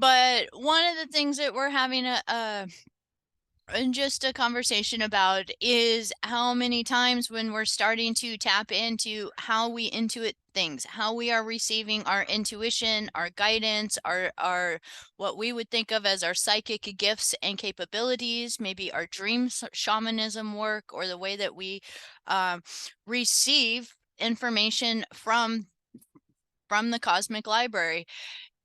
But one of the things that we're having a and just a conversation about is how many times when we're starting to tap into how we intuit things, how we are receiving our intuition, our guidance, our what we would think of as our psychic gifts and capabilities, maybe our shamanism work, or the way that we uh, receive information from the cosmic library.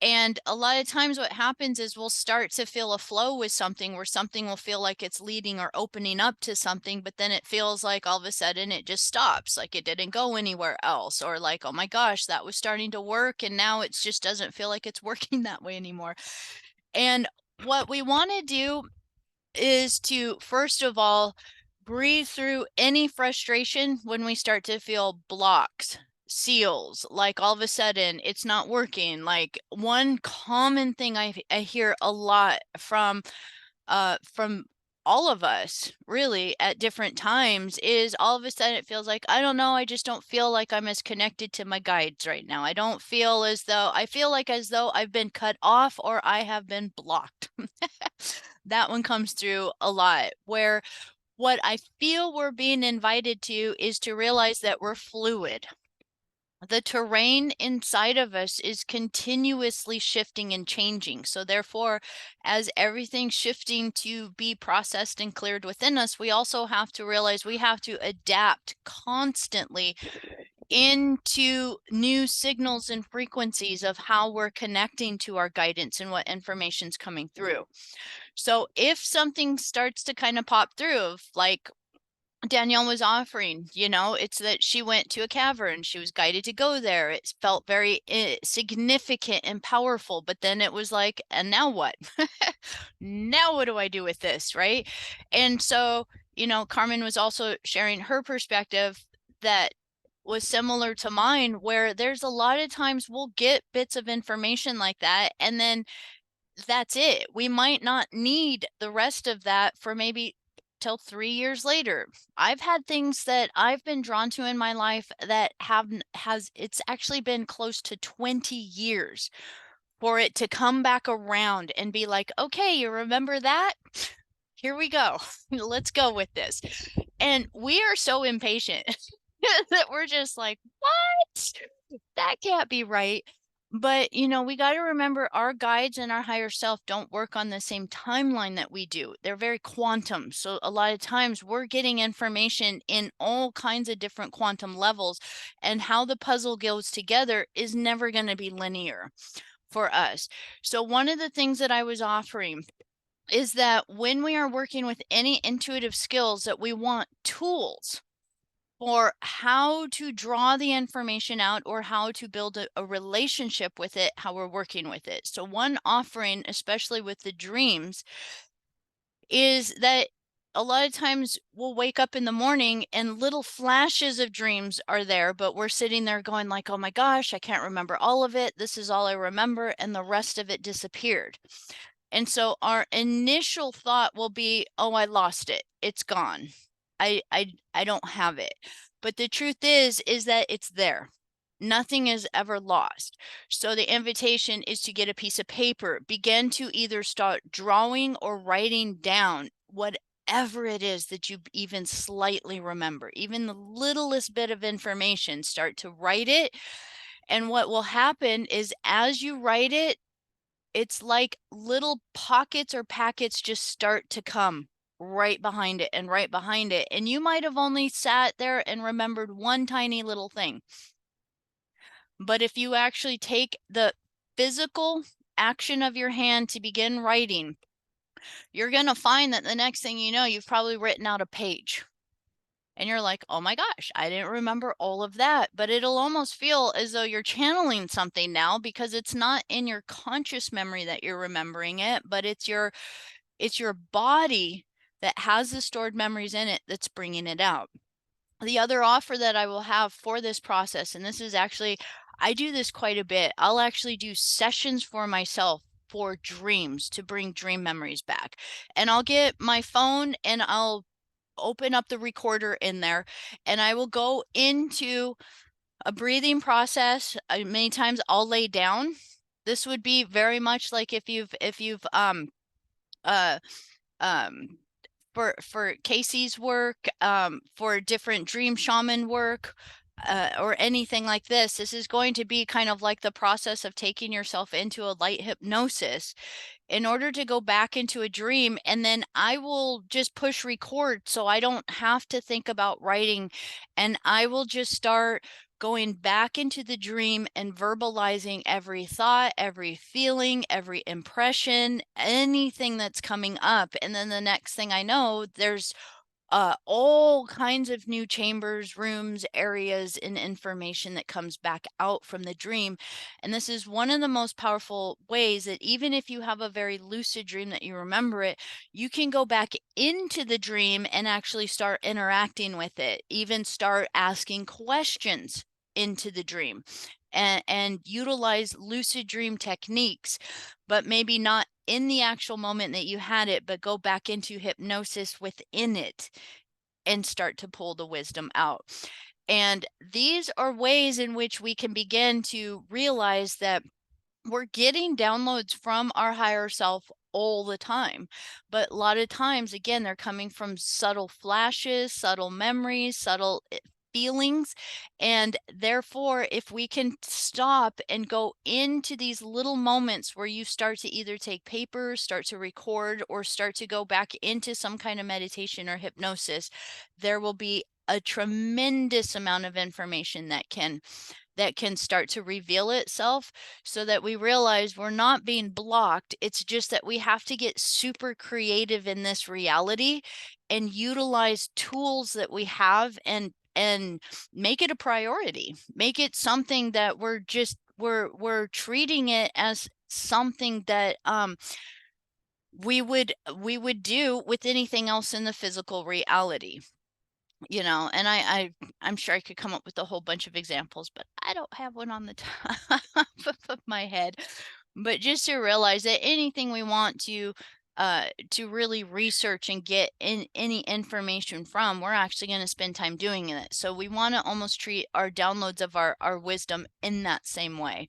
And a lot of times what happens is we'll start to feel a flow with something, where something will feel like it's leading or opening up to something, but then it feels like all of a sudden it just stops, like it didn't go anywhere else, or like, oh my gosh, that was starting to work and now it just doesn't feel like it's working that way anymore. And what we want to do is to, first of all, breathe through any frustration when we start to feel blocks, seals, like all of a sudden it's not working. Like one common thing I hear a lot from all of us really at different times is all of a sudden it feels like, I don't know, I just don't feel like I'm as connected to my guides right now. I don't feel as though I feel like as though I've been cut off or I have been blocked. That one comes through a lot, where what I feel we're being invited to is to realize that we're fluid. The terrain inside of us is continuously shifting and changing. So therefore, as everything's shifting to be processed and cleared within us, we also have to realize we have to adapt constantly into new signals and frequencies of how we're connecting to our guidance and what information's coming through. So if something starts to kind of pop through, like Danielle was offering, it's that she went to a cavern. She was guided to go there. It felt very significant and powerful. But then it was like, and now what? Now what do I do with this? Right. And so, Carmen was also sharing her perspective that was similar to mine, where there's a lot of times we'll get bits of information like that. And then that's it. We might not need the rest of that for maybe till 3 years later. I've had things that I've been drawn to in my life that it's actually been close to 20 years for it to come back around and be like, okay, you remember that? Here we go. Let's go with this. And we are so impatient that we're just like, what? That can't be right. But, we got to remember our guides and our higher self don't work on the same timeline that we do. They're very quantum. So a lot of times we're getting information in all kinds of different quantum levels, and how the puzzle goes together is never going to be linear for us. So one of the things that I was offering is that when we are working with any intuitive skills, that we want tools for how to draw the information out or how to build a relationship with it, how we're working with it. So one offering, especially with the dreams, is that a lot of times we'll wake up in the morning and little flashes of dreams are there, but we're sitting there going like, oh my gosh, I can't remember all of it. This is all I remember. And the rest of it disappeared. And so our initial thought will be, oh, I lost it. It's gone. I don't have it. But the truth is that it's there. Nothing is ever lost. So the invitation is to get a piece of paper, begin to either start drawing or writing down whatever it is that you even slightly remember, even the littlest bit of information, start to write it. And what will happen is as you write it, it's like little pockets or packets just start to come right behind it and right behind it. And you might have only sat there and remembered one tiny little thing. But if you actually take the physical action of your hand to begin writing, you're going to find that the next thing you know, you've probably written out a page. And you're like, oh my gosh, I didn't remember all of that. But it'll almost feel as though you're channeling something now, because it's not in your conscious memory that you're remembering it, but it's your body that has the stored memories in it that's bringing it out. The other offer that I will have for this process, and this is actually, I do this quite a bit. I'll actually do sessions for myself for dreams to bring dream memories back. And I'll get my phone and I'll open up the recorder in there, and I will go into a breathing process. Many times I'll lay down. This would be very much like if you've uh um for Casey's work, for different dream shaman work, or anything like this is going to be kind of like the process of taking yourself into a light hypnosis in order to go back into a dream. And then I will just push record so I don't have to think about writing. And I will just start going back into the dream and verbalizing every thought, every feeling, every impression, anything that's coming up. And then the next thing I know, there's all kinds of new chambers, rooms, areas, and information that comes back out from the dream. And this is one of the most powerful ways that even if you have a very lucid dream that you remember it, you can go back into the dream and actually start interacting with it, even start asking questions into the dream. And utilize lucid dream techniques, but maybe not in the actual moment that you had it, but go back into hypnosis within it and start to pull the wisdom out. And these are ways in which we can begin to realize that we're getting downloads from our higher self all the time. But a lot of times, again, they're coming from subtle flashes, subtle memories, subtle feelings. And therefore, if we can stop and go into these little moments where you start to either take paper, start to record, or start to go back into some kind of meditation or hypnosis, there will be a tremendous amount of information that can start to reveal itself, so that we realize we're not being blocked. It's just that we have to get super creative in this reality and utilize tools that we have, and make it a priority. Make it something that we're treating it as something that we would do with anything else in the physical reality. And I'm sure I could come up with a whole bunch of examples, but I don't have one on the top of my head. But just to realize that anything we want to really research and get in any information from, we're actually going to spend time doing it. So we want to almost treat our downloads of our wisdom in that same way.